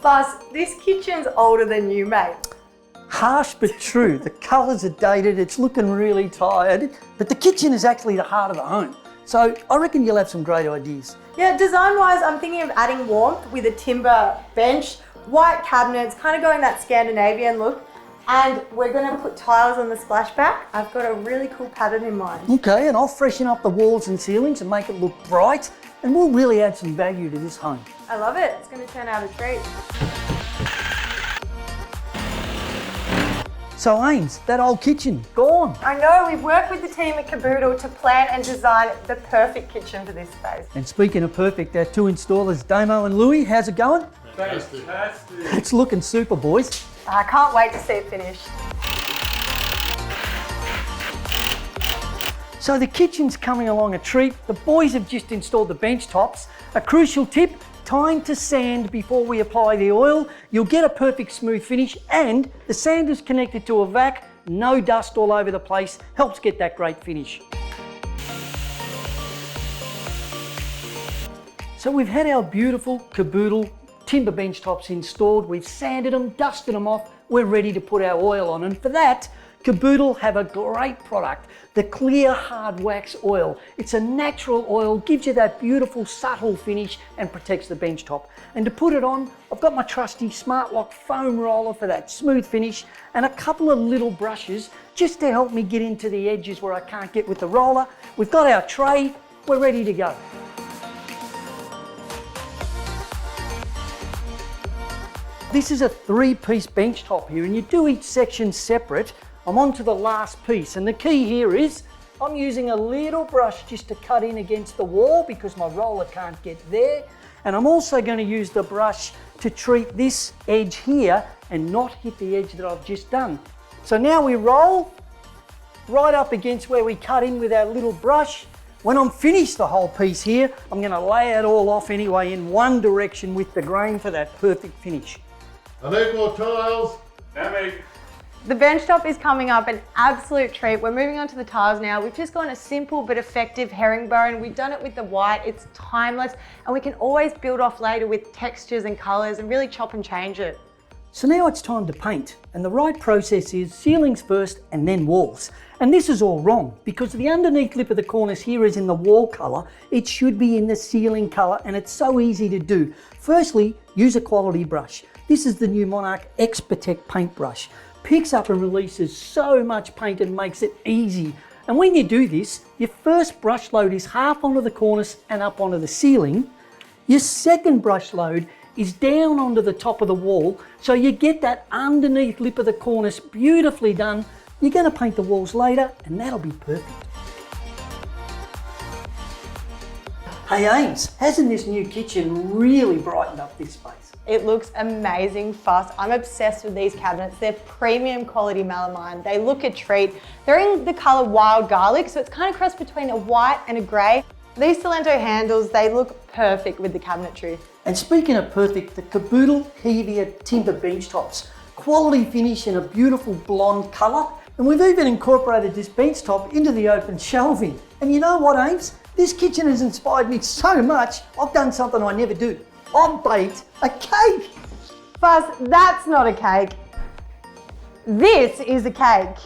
Fuss, this kitchen's older than you, mate. Harsh but true. The colours are dated, it's looking really tired, but the kitchen is actually the heart of the home. So I reckon you'll have some great ideas. Yeah, design-wise, I'm thinking of adding warmth with a timber bench, white cabinets, kind of going that Scandinavian look. And we're going to put tiles on the splashback. I've got a really cool pattern in mind. Okay, and I'll freshen up the walls and ceilings and make it look bright, and we'll really add some value to this home. I love it. It's going to turn out a treat. So Ames, that old kitchen, gone. I know, we've worked with the team at Caboodle to plan and design the perfect kitchen for this space. And speaking of perfect, our two installers, Damo and Louis, how's it going? Fantastic. It's looking super, boys. I can't wait to see it finished. So the kitchen's coming along a treat. The boys have just installed the bench tops. A crucial tip, time to sand before we apply the oil. You'll get a perfect smooth finish, and the sand is connected to a vac, no dust all over the place, helps get that great finish. So we've had our beautiful Caboodle timber bench tops installed, we've sanded them, dusted them off, we're ready to put our oil on, and for that, Caboodle have a great product, the clear hard wax oil. It's a natural oil, gives you that beautiful subtle finish and protects the bench top. And to put it on, I've got my trusty Smart Lock foam roller for that smooth finish and a couple of little brushes just to help me get into the edges where I can't get with the roller. We've got our tray, we're ready to go. This is a 3-piece bench top here, and you do each section separate. I'm on to the last piece, and the key here is I'm using a little brush just to cut in against the wall because my roller can't get there. And I'm also going to use the brush to treat this edge here and not hit the edge that I've just done. So now we roll right up against where we cut in with our little brush. When I'm finished the whole piece here, I'm going to lay it all off anyway in one direction with the grain for that perfect finish. I need more tiles. The bench top is coming up, an absolute treat. We're moving on to the tiles now. We've just gone a simple but effective herringbone. We've done it with the white, it's timeless, and we can always build off later with textures and colours and really chop and change it. So now it's time to paint, and the right process is ceilings first and then walls. And this is all wrong because the underneath lip of the cornice here is in the wall colour. It should be in the ceiling colour, and it's so easy to do. Firstly, use a quality brush. This is the new Monarch X Protect paintbrush. Picks up and releases so much paint and makes it easy. And when you do this, your first brush load is half onto the cornice and up onto the ceiling. Your second brush load is down onto the top of the wall, so you get that underneath lip of the cornice beautifully done. You're going to paint the walls later, and that'll be perfect. Hey Ames, hasn't this new kitchen really brightened up this space? It looks amazing, Fuss. I'm obsessed with these cabinets. They're premium quality melamine. They look a treat. They're in the colour wild garlic, so it's kind of crossed between a white and a grey. These Salento handles, they look perfect with the cabinetry. And speaking of perfect, the Caboodle Hevia timber bench tops. Quality finish in a beautiful blonde colour. And we've even incorporated this bench top into the open shelving. And you know what, Ames? This kitchen has inspired me so much, I've done something I never do. I've baked a cake. Fuss, that's not a cake. This is a cake.